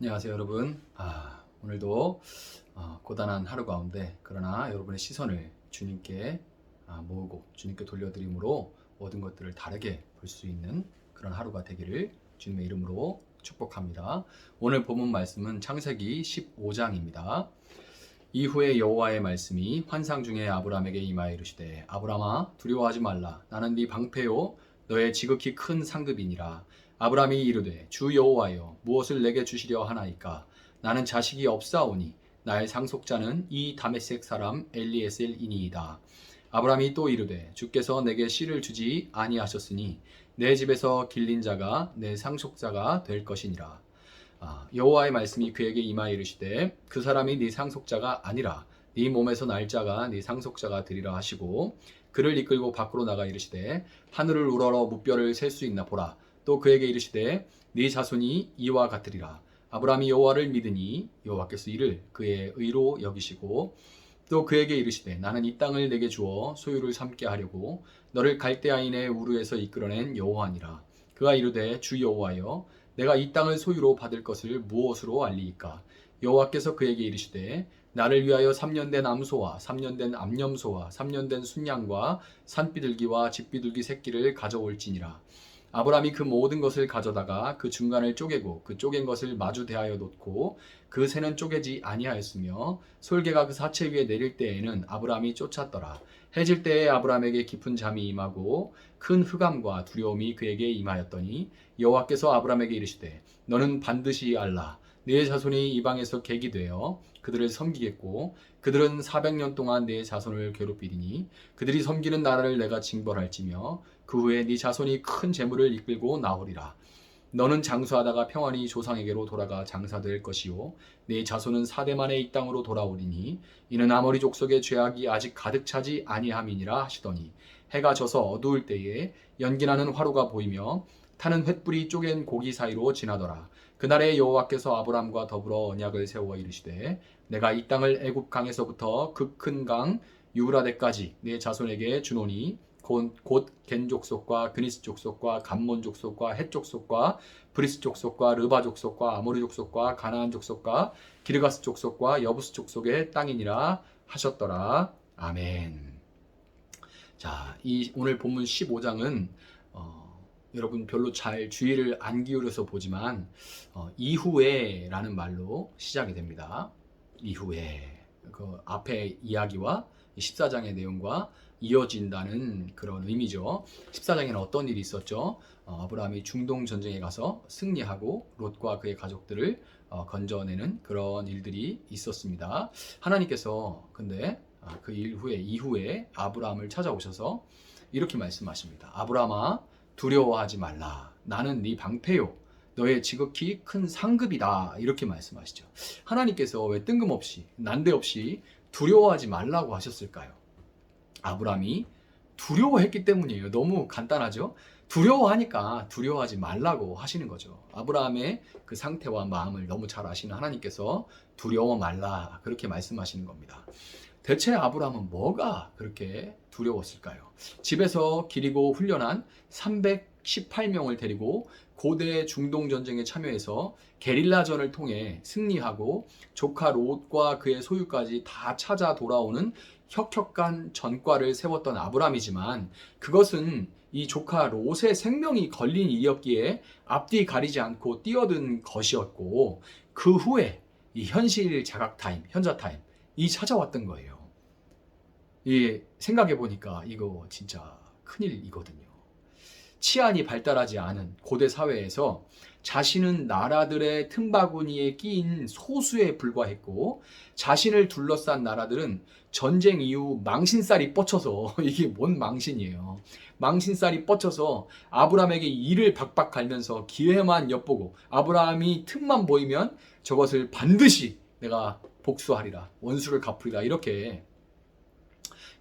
안녕하세요 여러분. 오늘도 고단한 하루 가운데 그러나 여러분의 시선을 주님께 모으고 주님께 돌려드림으로 모든 것들을 다르게 볼 수 있는 그런 하루가 되기를 주님의 이름으로 축복합니다. 오늘 본문 말씀은 창세기 15장입니다. 이후에 여호와의 말씀이 환상 중에 아브라함에게 임하여 이르시되 아브라함아 두려워하지 말라. 나는 네 방패요 너의 지극히 큰 상급이니라. 아브라함이 이르되 주 여호와여 무엇을 내게 주시려 하나이까. 나는 자식이 없사오니 나의 상속자는 이 다메섹 사람 엘리에셀이니이다. 아브라함이 또 이르되 주께서 내게 씨를 주지 아니하셨으니 내 집에서 길린 자가 내 상속자가 될 것이니라. 여호와의 말씀이 그에게 임하여 이르시되 그 사람이 네 상속자가 아니라 네 몸에서 날 자가 네 상속자가 되리라 하시고 그를 이끌고 밖으로 나가 이르시되 하늘을 우러러 무뼈를 셀 수 있나 보라. 또 그에게 이르시되 네 자손이 이와 같으리라. 아브라함이 여호와를 믿으니 여호와께서 이를 그의 의로 여기시고 또 그에게 이르시되 나는 이 땅을 내게 주어 소유를 삼게 하려고 너를 갈대아인의 우르에서 이끌어낸 여호와니라. 그가 이르되 주 여호와여 내가 이 땅을 소유로 받을 것을 무엇으로 알리이까. 여호와께서 그에게 이르시되 나를 위하여 3년 된 암소와 3년 된 암염소와 3년 된 순양과 산비둘기와 집비둘기 새끼를 가져올지니라. 아브라함이 그 모든 것을 가져다가 그 중간을 쪼개고 그 쪼갠 것을 마주 대하여 놓고 그 새는 쪼개지 아니하였으며 솔개가 그 사체 위에 내릴 때에는 아브라함이 쫓았더라. 해질 때에 아브라함에게 깊은 잠이 임하고 큰 흑암과 두려움이 그에게 임하였더니 여호와께서 아브라함에게 이르시되 너는 반드시 알라. 네 자손이 이방에서 객이 되어 그들을 섬기겠고 그들은 400년 동안 네 자손을 괴롭히리니 그들이 섬기는 나라를 내가 징벌할지며 그 후에 네 자손이 큰 재물을 이끌고 나오리라. 너는 장수하다가 평안히 조상에게로 돌아가 장사될 것이요 네 자손은 4대 만에 이 땅으로 돌아오리니 이는 아모리 족속의 죄악이 아직 가득 차지 아니함이니라 하시더니 해가 져서 어두울 때에 연기나는 화로가 보이며 타는 횃불이 쪼갠 고기 사이로 지나더라. 그날에 여호와께서 아브람과 더불어 언약을 세워 이르시되 내가 이 땅을 애굽 강에서부터 그 큰 강 유브라데까지 네 자손에게 주노니 곧 겐 족속과 그니스 족속과 감몬 족속과 헷 족속과 브리스 족속과 르바 족속과 아모리 족속과 가나안 족속과 기르가스 족속과 여부스 족속의 땅이니라 하셨더라. 아멘. 자, 이 오늘 본문 15장은 여러분 별로 잘 주의를 안 기울여서 보지만 이후에라는 말로 시작이 됩니다. 이후에 그 앞에 이야기와 14장의 내용과 이어진다는 그런 의미죠. 14장에는 어떤 일이 있었죠? 아브라함이 중동 전쟁에 가서 승리하고 롯과 그의 가족들을 건져내는 그런 일들이 있었습니다. 하나님께서 근데 그 이후에 아브라함을 찾아오셔서 이렇게 말씀하십니다. 아브라함아 두려워하지 말라. 나는 네 방패요 너의 지극히 큰 상급이다. 이렇게 말씀하시죠. 하나님께서 왜 뜬금없이 난데없이 두려워하지 말라고 하셨을까요? 아브라함이 두려워했기 때문이에요. 너무 간단하죠? 두려워하니까 두려워하지 말라고 하시는 거죠. 아브라함의 그 상태와 마음을 너무 잘 아시는 하나님께서 두려워 말라 그렇게 말씀하시는 겁니다. 대체 아브라함은 뭐가 그렇게 두려웠을까요? 집에서 기리고 훈련한 318명을 데리고 고대 중동 전쟁에 참여해서 게릴라전을 통해 승리하고 조카 롯과 그의 소유까지 다 찾아 돌아오는 혁혁한 전과를 세웠던 아브라함이지만 그것은 이 조카 롯의 생명이 걸린 일이었기에 앞뒤 가리지 않고 뛰어든 것이었고 그 후에 이 현실 자각 타임, 현자 타임 이 찾아왔던 거예요. 생각해 보니까 이거 진짜 큰일이거든요. 치안이 발달하지 않은 고대 사회에서 자신은 나라들의 틈바구니에 끼인 소수에 불과했고 자신을 둘러싼 나라들은 전쟁 이후 망신살이 뻗쳐서 이게 뭔 망신이에요. 망신살이 뻗쳐서 아브라함에게 이를 박박 갈면서 기회만 엿보고 아브라함이 틈만 보이면 저것을 반드시 내가 복수하리라 원수를 갚으리라 이렇게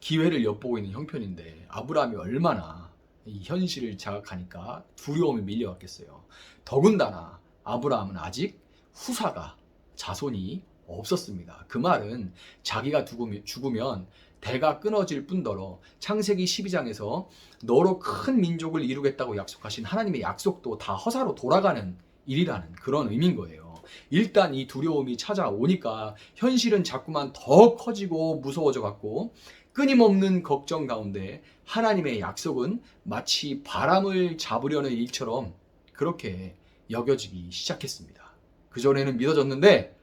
기회를 엿보고 있는 형편인데 아브라함이 얼마나 이 현실을 자각하니까 두려움이 밀려왔겠어요. 더군다나 아브라함은 아직 후사가 자손이 없었습니다. 그 말은 자기가 죽으면 대가 끊어질 뿐더러 창세기 12장에서 너로 큰 민족을 이루겠다고 약속하신 하나님의 약속도 다 허사로 돌아가는 일이라는 그런 의미인 거예요. 일단 이 두려움이 찾아오니까 현실은 자꾸만 더 커지고 무서워져 갖고 끊임없는 걱정 가운데 하나님의 약속은 마치 바람을 잡으려는 일처럼 그렇게 여겨지기 시작했습니다. 그전에는 믿어졌는데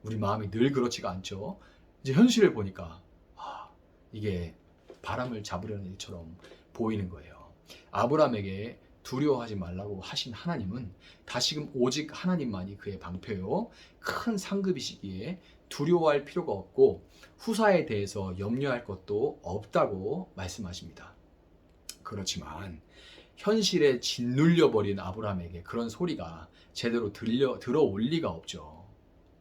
우리 마음이 늘 그렇지가 않죠. 이제 현실을 보니까 이게 바람을 잡으려는 일처럼 보이는 거예요. 아브라함에게 두려워하지 말라고 하신 하나님은 다시금 오직 하나님만이 그의 방패요 큰 상급이시기에 두려워할 필요가 없고 후사에 대해서 염려할 것도 없다고 말씀하십니다. 그렇지만 현실에 짓눌려버린 아브라함에게 그런 소리가 제대로 들어올 리가 없죠.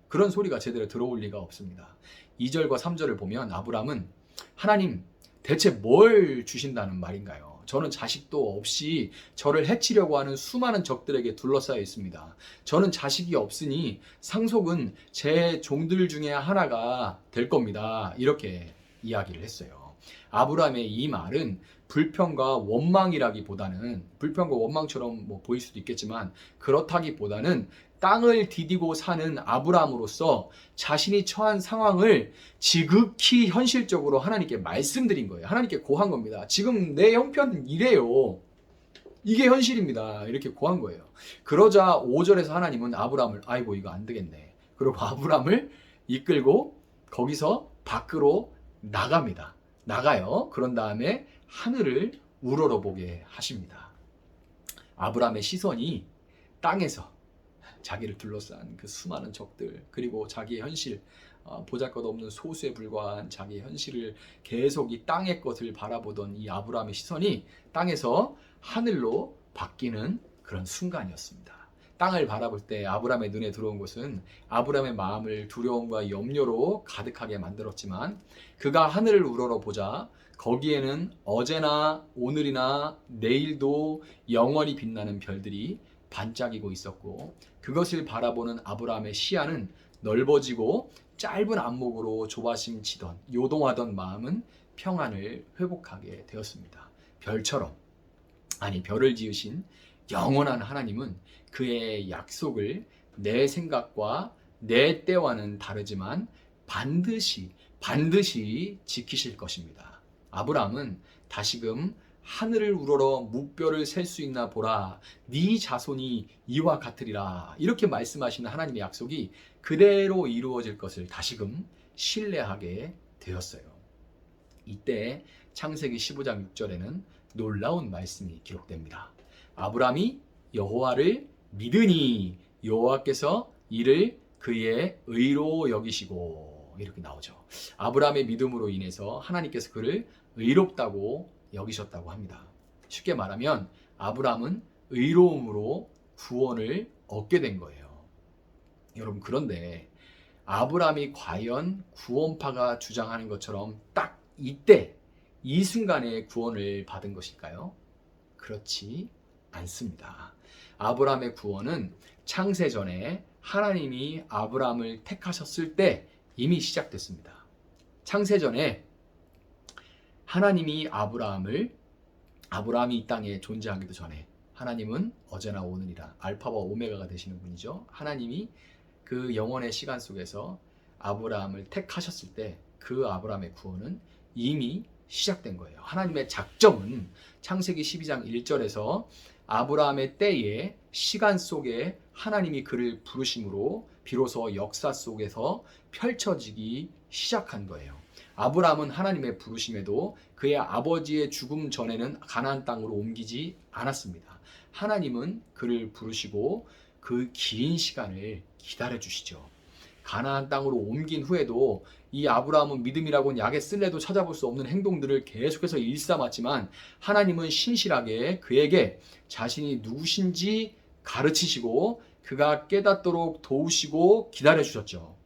그런 소리가 제대로 들어올 리가 없습니다. 2절과 3절을 보면 아브라함은 하나님 대체 뭘 주신다는 말인가요? 저는 자식도 없이 저를 해치려고 하는 수많은 적들에게 둘러싸여 있습니다. 저는 자식이 없으니 상속은 제 종들 중에 하나가 될 겁니다. 이렇게 이야기를 했어요. 아브라함의 이 말은 불평과 원망이라기보다는 불평과 원망처럼 보일 수도 있겠지만 그렇다기보다는 땅을 디디고 사는 아브라함으로서 자신이 처한 상황을 지극히 현실적으로 하나님께 말씀드린 거예요. 하나님께 고한 겁니다. 지금 내 형편은 이래요. 이게 현실입니다. 이렇게 고한 거예요. 그러자 5절에서 하나님은 아브라함을 아이고 이거 안 되겠네. 그리고 아브라함을 이끌고 거기서 밖으로 나갑니다. 나가요. 그런 다음에 하늘을 우러러보게 하십니다. 아브라함의 시선이 땅에서 자기를 둘러싼 그 수많은 적들 그리고 자기의 현실 보잘것없는 소수에 불과한 자기의 현실을 계속 이 땅의 것을 바라보던 이 아브라함의 시선이 땅에서 하늘로 바뀌는 그런 순간이었습니다. 땅을 바라볼 때 아브라함의 눈에 들어온 것은 아브라함의 마음을 두려움과 염려로 가득하게 만들었지만 그가 하늘을 우러러보자 거기에는 어제나 오늘이나 내일도 영원히 빛나는 별들이 반짝이고 있었고 그것을 바라보는 아브라함의 시야는 넓어지고 짧은 안목으로 조바심 치던 요동하던 마음은 평안을 회복하게 되었습니다. 별처럼 별을 지으신 영원한 하나님은 그의 약속을 내 생각과 내 때와는 다르지만 반드시 지키실 것입니다. 아브라함은 다시금 하늘을 우러러 무뼈를 셀 수 있나 보라 네 자손이 이와 같으리라 이렇게 말씀하시는 하나님의 약속이 그대로 이루어질 것을 다시금 신뢰하게 되었어요. 이때 창세기 15장 6절에는 놀라운 말씀이 기록됩니다. 아브라함이 여호와를 믿으니 여호와께서 이를 그의 의로 여기시고 이렇게 나오죠. 아브라함의 믿음으로 인해서 하나님께서 그를 의롭다고 여기셨다고 합니다. 쉽게 말하면 아브라함은 의로움으로 구원을 얻게 된 거예요. 여러분 그런데 아브라함이 과연 구원파가 주장하는 것처럼 딱 이때 이 순간에 구원을 받은 것일까요? 그렇지 않습니다. 아브라함의 구원은 창세전에 하나님이 아브라함을 택하셨을 때 이미 시작됐습니다. 창세전에 하나님이 아브라함이 이 땅에 존재하기도 전에 하나님은 어제나 오늘이라 알파와 오메가가 되시는 분이죠. 하나님이 그 영원의 시간 속에서 아브라함을 택하셨을 때 그 아브라함의 구원은 이미 시작된 거예요. 하나님의 작정은 창세기 12장 1절에서 아브라함의 때에 시간 속에 하나님이 그를 부르심으로 비로소 역사 속에서 펼쳐지기 시작한 거예요. 아브라함은 하나님의 부르심에도 그의 아버지의 죽음 전에는 가나안 땅으로 옮기지 않았습니다. 하나님은 그를 부르시고 그 긴 시간을 기다려 주시죠. 가나안 땅으로 옮긴 후에도 이 아브라함은 믿음이라고는 약에 쓸래도 찾아볼 수 없는 행동들을 계속해서 일삼았지만 하나님은 신실하게 그에게 자신이 누구신지 가르치시고 그가 깨닫도록 도우시고 기다려 주셨죠.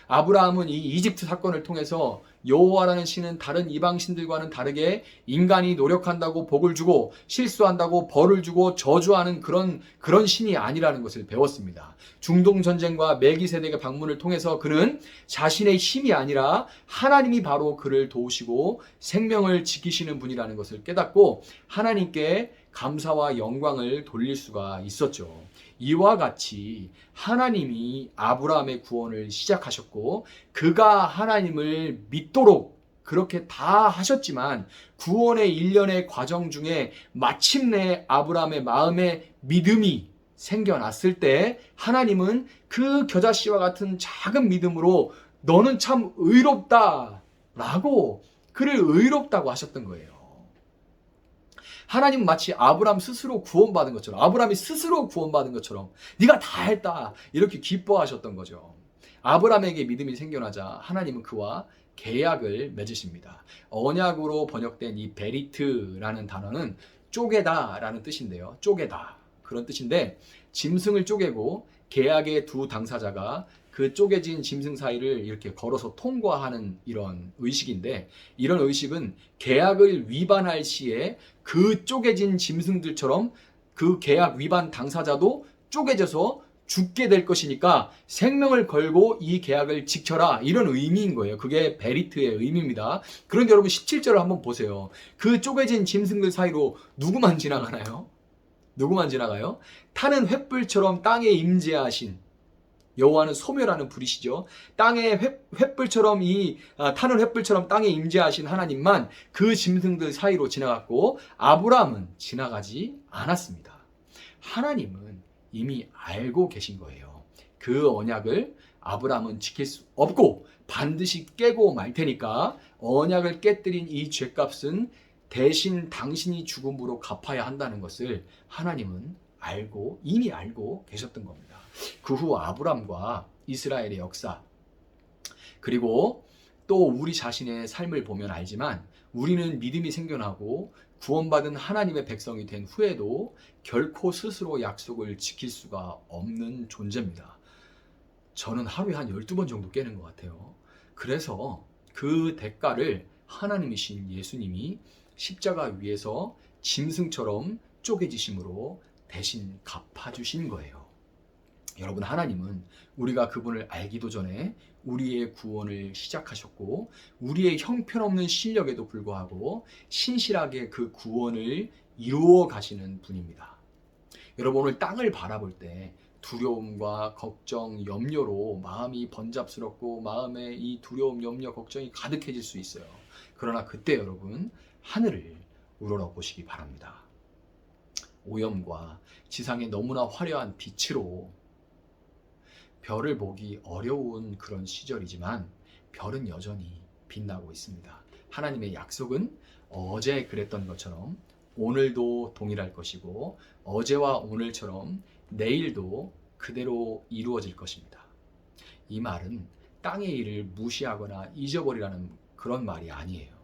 아브라함은 이 이집트 사건을 통해서 여호와라는 신은 다른 이방 신들과는 다르게 인간이 노력한다고 복을 주고 실수한다고 벌을 주고 저주하는 그런 신이 아니라는 것을 배웠습니다. 중동 전쟁과 멜기세덱의 방문을 통해서 그는 자신의 힘이 아니라 하나님이 바로 그를 도우시고 생명을 지키시는 분이라는 것을 깨닫고 하나님께 감사와 영광을 돌릴 수가 있었죠. 이와 같이 하나님이 아브라함의 구원을 시작하셨고 그가 하나님을 믿도록 그렇게 다 하셨지만 구원의 일련의 과정 중에 마침내 아브라함의 마음에 믿음이 생겨났을 때 하나님은 그 겨자씨와 같은 작은 믿음으로 너는 참 의롭다 라고 그를 의롭다고 하셨던 거예요. 하나님은 마치 아브라함 스스로 구원받은 것처럼 아브라함이 스스로 구원받은 것처럼 네가 다 했다 이렇게 기뻐하셨던 거죠. 아브라함에게 믿음이 생겨나자 하나님은 그와 계약을 맺으십니다. 언약으로 번역된 이 베리트라는 단어는 쪼개다라는 뜻인데요. 쪼개다 그런 뜻인데 짐승을 쪼개고 계약의 두 당사자가 그 쪼개진 짐승 사이를 이렇게 걸어서 통과하는 이런 의식인데 이런 의식은 계약을 위반할 시에 그 쪼개진 짐승들처럼 그 계약 위반 당사자도 쪼개져서 죽게 될 것이니까 생명을 걸고 이 계약을 지켜라 이런 의미인 거예요. 그게 베리트의 의미입니다. 그런데 여러분 17절을 한번 보세요. 그 쪼개진 짐승들 사이로 누구만 지나가나요? 누구만 지나가요? 타는 횃불처럼 땅에 임재하신 여호와는 소멸하는 불이시죠. 땅의 횃불처럼 타는 횃불처럼 땅에 임재하신 하나님만 그 짐승들 사이로 지나갔고 아브라함은 지나가지 않았습니다. 하나님은 이미 알고 계신 거예요. 그 언약을 아브라함은 지킬 수 없고 반드시 깨고 말 테니까 언약을 깨뜨린 이 죄값은 대신 당신이 죽음으로 갚아야 한다는 것을 하나님은 이미 알고 계셨던 겁니다. 그 후 아브람과 이스라엘의 역사 그리고 또 우리 자신의 삶을 보면 알지만 우리는 믿음이 생겨나고 구원받은 하나님의 백성이 된 후에도 결코 스스로 약속을 지킬 수가 없는 존재입니다. 저는 하루에 한 12번 정도 깨는 것 같아요. 그래서 그 대가를 하나님이신 예수님이 십자가 위에서 짐승처럼 쪼개지심으로 대신 갚아주신 거예요. 여러분 하나님은 우리가 그분을 알기도 전에 우리의 구원을 시작하셨고 우리의 형편없는 실력에도 불구하고 신실하게 그 구원을 이루어 가시는 분입니다. 여러분 오늘 땅을 바라볼 때 두려움과 걱정, 염려로 마음이 번잡스럽고 마음에 이 두려움, 염려, 걱정이 가득해질 수 있어요. 그러나 그때 여러분 하늘을 우러러 보시기 바랍니다. 오염과 지상의 너무나 화려한 빛으로 별을 보기 어려운 그런 시절이지만 별은 여전히 빛나고 있습니다. 하나님의 약속은 어제 그랬던 것처럼 오늘도 동일할 것이고 어제와 오늘처럼 내일도 그대로 이루어질 것입니다. 이 말은 땅의 일을 무시하거나 잊어버리라는 그런 말이 아니에요.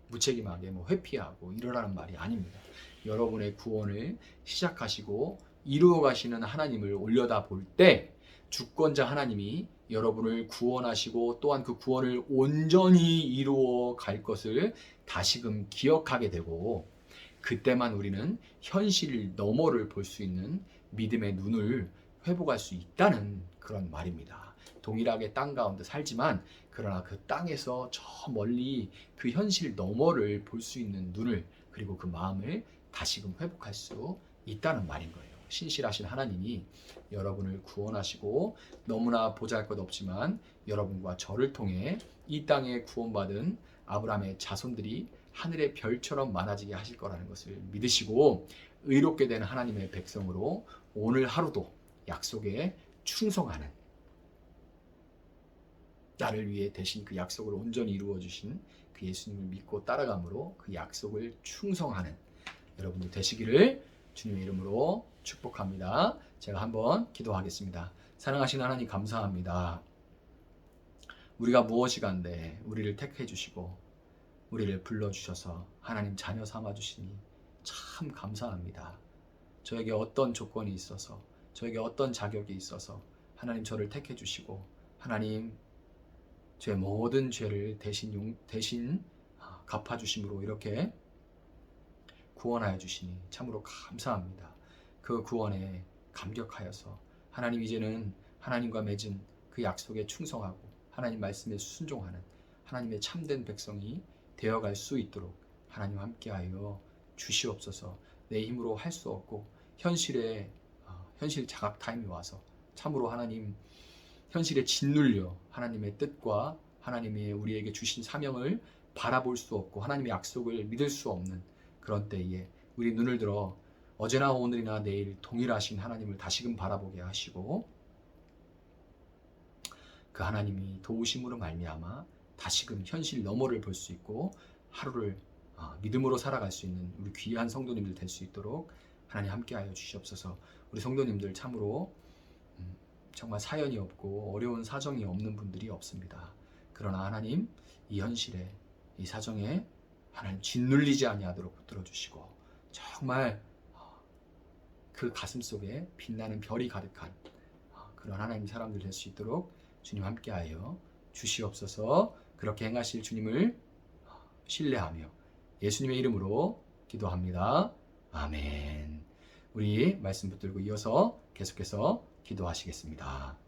무책임하게 회피하고 이러라는 말이 아닙니다. 여러분의 구원을 시작하시고 이루어 가시는 하나님을 올려다볼 때 주권자 하나님이 여러분을 구원하시고 또한 그 구원을 온전히 이루어 갈 것을 다시금 기억하게 되고 그때만 우리는 현실 너머를 볼 수 있는 믿음의 눈을 회복할 수 있다는 그런 말입니다. 동일하게 땅 가운데 살지만 그러나 그 땅에서 저 멀리 그 현실 너머를 볼 수 있는 눈을 그리고 그 마음을 다시금 회복할 수 있다는 말인 거예요. 신실하신 하나님이 여러분을 구원하시고 너무나 보잘것없지만 여러분과 저를 통해 이 땅에 구원받은 아브라함의 자손들이 하늘의 별처럼 많아지게 하실 거라는 것을 믿으시고 의롭게 된 하나님의 백성으로 오늘 하루도 약속에 충성하는 나를 위해 대신 그 약속을 온전히 이루어 주신 그 예수님을 믿고 따라감으로 그 약속을 충성하는 여러분도 되시기를 주님의 이름으로 축복합니다. 제가 한번 기도하겠습니다. 사랑하신 하나님 감사합니다. 우리가 무엇이간데 우리를 택해 주시고 우리를 불러주셔서 하나님 자녀 삼아 주시니 참 감사합니다. 저에게 어떤 조건이 있어서 저에게 어떤 자격이 있어서 하나님 저를 택해 주시고 하나님 제 모든 죄를 대신 갚아주심으로 이렇게 구원하여 주시니 참으로 감사합니다. 그 구원에 감격하여서 하나님 이제는 하나님과 맺은 그 약속에 충성하고 하나님 말씀에 순종하는 하나님의 참된 백성이 되어갈 수 있도록 하나님 함께하여 주시옵소서. 내 힘으로 할 수 없고 현실 자각 타임이 와서 참으로 하나님 현실에 짓눌려 하나님의 뜻과 하나님이 우리에게 주신 사명을 바라볼 수 없고 하나님의 약속을 믿을 수 없는 그런 때에 우리 눈을 들어 어제나 오늘이나 내일 동일하신 하나님을 다시금 바라보게 하시고 그 하나님이 도우심으로 말미암아 다시금 현실 너머를 볼 수 있고 하루를 믿음으로 살아갈 수 있는 우리 귀한 성도님들 될 수 있도록 하나님 함께하여 주시옵소서. 우리 성도님들 참으로 정말 사연이 없고 어려운 사정이 없는 분들이 없습니다. 그러나 하나님 이 현실에 이 사정에 하나님 짓눌리지 아니하도록 붙들어 주시고 정말 그 가슴 속에 빛나는 별이 가득한 그런 하나님 사람들 될 수 있도록 주님 함께하여 주시옵소서. 그렇게 행하실 주님을 신뢰하며 예수님의 이름으로 기도합니다. 아멘. 우리 말씀 붙들고 이어서 계속해서 기도하시겠습니다.